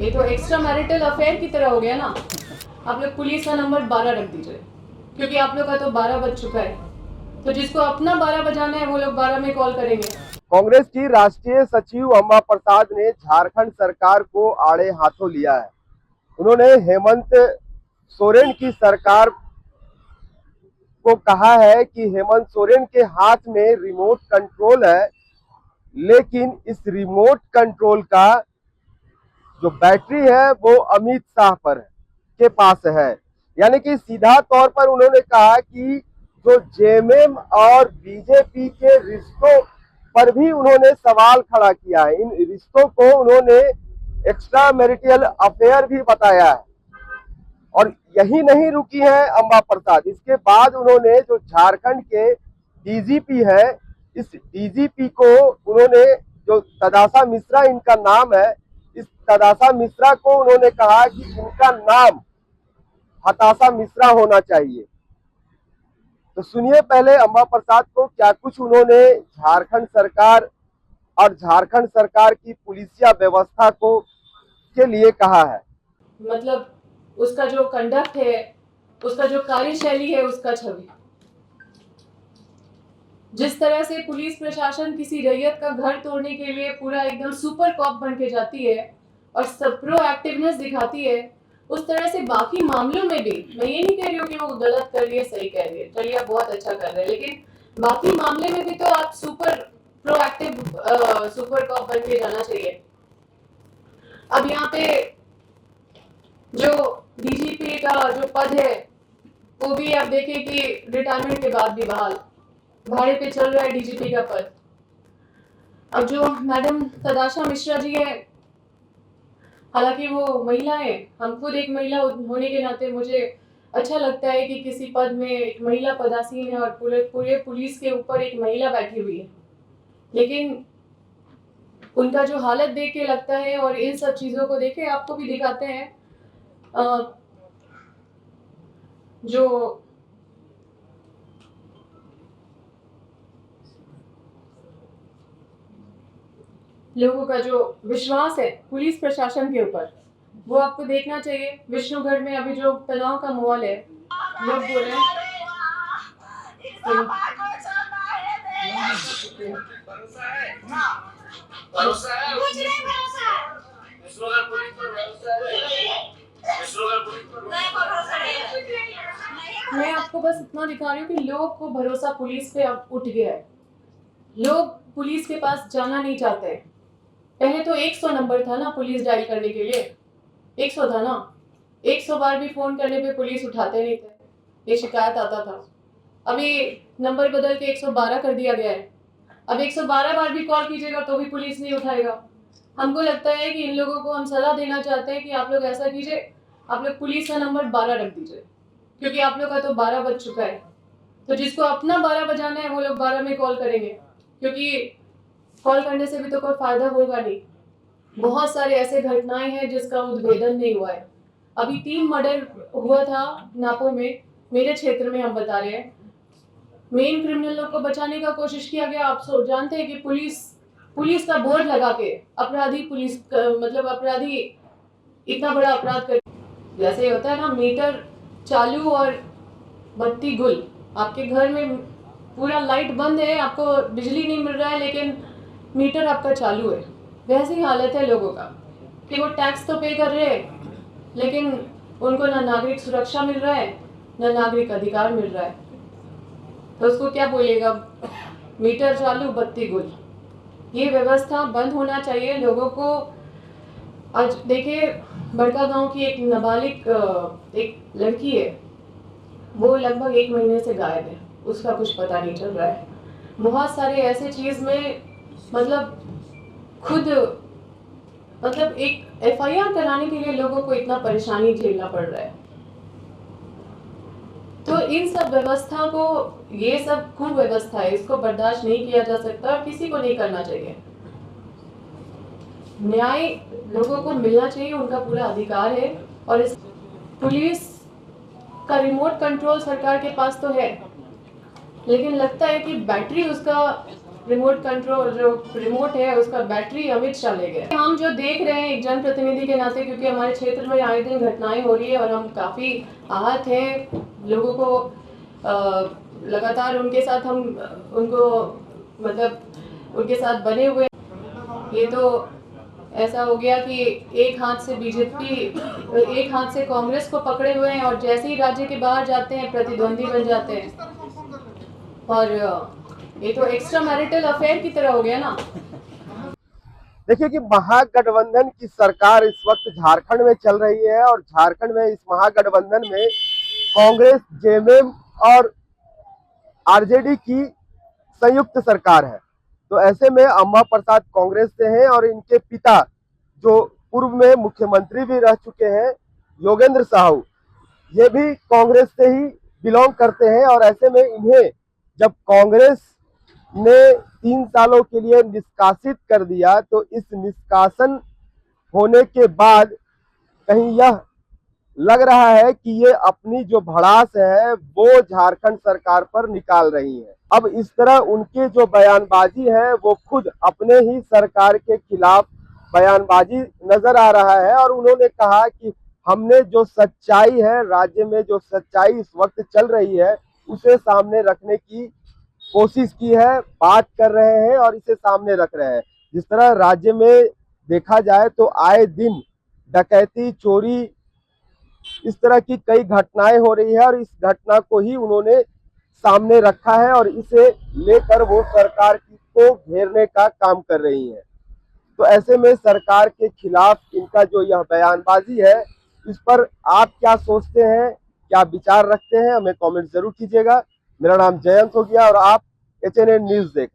ये तो extra marital affair की तरह हो गया ना। आप लोग पुलिस का नंबर 12 रख दीजिए, क्योंकि आप लोग का तो 12 बज चुका है, तो जिसको अपना 12 बजाना है वो लोग 12 में कॉल करेंगे। कांग्रेस की राष्ट्रीय सचिव अम्बा प्रसाद ने झारखंड सरकार को आड़े हाथों लिया है। उन्होंने हेमंत सोरेन की सरकार को कहा है कि हेमंत सोरेन के हाथ में रिमोट कंट्रोल है, लेकिन इस रिमोट कंट्रोल का जो बैटरी है वो अमित शाह पर के पास है। यानी कि सीधा तौर पर उन्होंने कहा कि जो जेएमएम और बीजेपी के रिश्तों पर भी उन्होंने सवाल खड़ा किया है। इन रिश्तों को उन्होंने एक्स्ट्रा मैरिटल अफेयर भी बताया है। और यही नहीं रुकी है अम्बा प्रसाद, इसके बाद उन्होंने जो झारखंड के डीजीपी है, इस डीजीपी को उन्होंने, जो तदासा मिश्रा इनका नाम है, इस तदासा मिश्रा को उन्होंने कहा कि इनका नाम हताशा मिश्रा होना चाहिए। तो सुनिए पहले अम्बा प्रसाद को क्या कुछ उन्होंने झारखंड सरकार और झारखंड सरकार की पुलिसिया व्यवस्था को के लिए कहा है। मतलब उसका जो कंडक्ट है, उसका जो कार्यशैली है, उसका छवि, जिस तरह से पुलिस प्रशासन किसी रैयत का घर तोड़ने के लिए पूरा एकदम सुपर कॉप बन के जाती है और सब प्रोएक्टिवनेस दिखाती है, उस तरह से बाकी मामलों में भी, मैं ये नहीं कह रही हूँ कि वो गलत कर रही है, सही कर रही है, चलिए आप बहुत अच्छा कर रहे हैं, लेकिन बाकी मामले में भी तो आप सुपर प्रोएक्टिव सुपर कॉप बन के जाना चाहिए। अब यहाँ पे जो डीजीपी का जो पद है वो भी आप देखें कि रिटायरमेंट के बाद भी बहाल, भाड़े पे चल रहा है डीजीपी का पद। अब जो मैडम तदाशा मिश्रा जी है, हालांकि वो महिला है, हम खुद एक महिला होने के नाते मुझे अच्छा लगता है कि किसी पद में एक महिला पदासीन है और पूरे पूरे पुलिस के ऊपर एक महिला बैठी हुई है, लेकिन उनका जो हालत देख के लगता है, और इन सब चीजों को देखे आपको भी दिखाते हैं, जो लोगों का जो विश्वास है पुलिस प्रशासन के ऊपर, वो आपको देखना चाहिए। विष्णुगढ़ में अभी जो तनाव का माहौल है, लोग बोल रहे हैं मैं आपको बस इतना दिखा रही हूँ कि लोगों को भरोसा पुलिस पे अब उठ गया है। लोग पुलिस के पास जाना नहीं चाहते। पहले तो 100 नंबर था ना पुलिस डायल करने के लिए, 100 था ना, 100 बार भी फोन करने पे पुलिस उठाते नहीं थे, ये शिकायत आता था। अभी नंबर बदल के 112 कर दिया गया है। अब 112 बार भी कॉल कीजिएगा तो भी पुलिस नहीं उठाएगा। हमको लगता है कि इन लोगों को हम सलाह देना चाहते हैं कि आप लोग ऐसा कीजिए, आप लोग पुलिस का नंबर 12 रख दीजिए, क्योंकि आप लोग का तो 12 बज चुका है, तो जिसको अपना 12 बजाना है वो लोग 12 में कॉल करेंगे, क्योंकि कॉल करने से भी तो कोई फायदा होगा नहीं। बहुत सारे ऐसे घटनाएं हैं जिसका उद्भेदन नहीं हुआ है। अभी 3 मर्डर हुआ था नापो में, मेरे क्षेत्र में हम बता रहे हैं। मेन क्रिमिनलों को बचाने का कोशिश किया गया। आप जानते हैं कि पुलिस का बोर्ड लगा के अपराधी मतलब अपराधी इतना बड़ा अपराध कर, जैसे होता है ना, मीटर चालू और बत्ती गुल। आपके घर में पूरा लाइट बंद है, आपको बिजली नहीं मिल रहा है, लेकिन मीटर आपका चालू है। वैसी हालत है लोगों का कि वो टैक्स तो पे कर रहे हैं, लेकिन उनको ना नागरिक सुरक्षा मिल रहा है, ना नागरिक अधिकार मिल रहा है। तो उसको क्या बोलेगा, मीटर चालू बत्ती गुल। ये व्यवस्था बंद होना चाहिए लोगों को। आज देखिए, बड़का गांव की एक नाबालिग एक लड़की है, वो लगभग 1 महीने से गायब है, उसका कुछ पता नहीं चल रहा है। बहुत सारे ऐसे चीज में मतलब खुद मतलब एक एफआईआर कराने के लिए लोगों को इतना परेशानी झेलना पड़ रहा है। तो इन सब व्यवस्था को, ये सब कुव्यवस्था है, इसको बर्दाश्त नहीं किया जा सकता और किसी को नहीं करना चाहिए। न्याय लोगों को मिलना चाहिए, उनका पूरा अधिकार है। और इस पुलिस का रिमोट कंट्रोल सरकार के पास तो है, लेकिन लगता है कि बैटरी उसका रिमोट कंट्रोल जो रिमोट है उसका बैटरी अमित शाह ले गए। हम जो देख रहे हैं एक जनप्रतिनिधि के नाते, क्योंकि हमारे क्षेत्र में आए दिन घटनाएं हो रही है और हम काफ़ी आहत हैं, लोगों को लगातार उनके साथ हम उनको मतलब उनके साथ बने हुए। ये तो ऐसा हो गया कि एक हाथ से बीजेपी, एक हाथ से कांग्रेस को पकड़े हुए हैं और जैसे ही राज्य के बाहर जाते हैं प्रतिद्वंदी बन जाते हैं। और ये तो एक्स्ट्रा मैरिटल अफेयर की तरह हो गया ना। देखिए कि महागठबंधन की सरकार इस वक्त झारखंड में चल रही है और झारखंड में इस महागठबंधन में कांग्रेस, जेएमएम और आरजेडी की संयुक्त सरकार है। तो ऐसे में अम्मा प्रसाद कांग्रेस से हैं और इनके पिता जो पूर्व में मुख्यमंत्री भी रह चुके हैं, योगेंद्र साहू, ये भी कांग्रेस से ही बिलोंग करते हैं। और ऐसे में इन्हें जब कांग्रेस ने 3 सालों के लिए निष्कासित कर दिया, तो इस निष्कासन होने के बाद कहीं यह लग रहा है कि ये अपनी जो भड़ास है वो झारखंड सरकार पर निकाल रही है। अब इस तरह उनके जो बयानबाजी है वो खुद अपने ही सरकार के खिलाफ बयानबाजी नजर आ रहा है। और उन्होंने कहा कि हमने जो सच्चाई है, राज्य में जो सच्चाई इस वक्त चल रही है, उसे सामने रखने की कोशिश की है, बात कर रहे हैं और इसे सामने रख रहे हैं। जिस तरह राज्य में देखा जाए तो आए दिन डकैती, चोरी, इस तरह की कई घटनाएं हो रही है और इस घटना को ही उन्होंने सामने रखा है और इसे लेकर वो सरकार को घेरने का काम कर रही है। तो ऐसे में सरकार के खिलाफ इनका जो यह बयानबाजी है, इस पर आप क्या सोचते हैं, क्या विचार रखते हैं, हमें कमेंट जरूर कीजिएगा। मेरा नाम जयंत हो गया और आप एचएनएन न्यूज देख रहे हैं।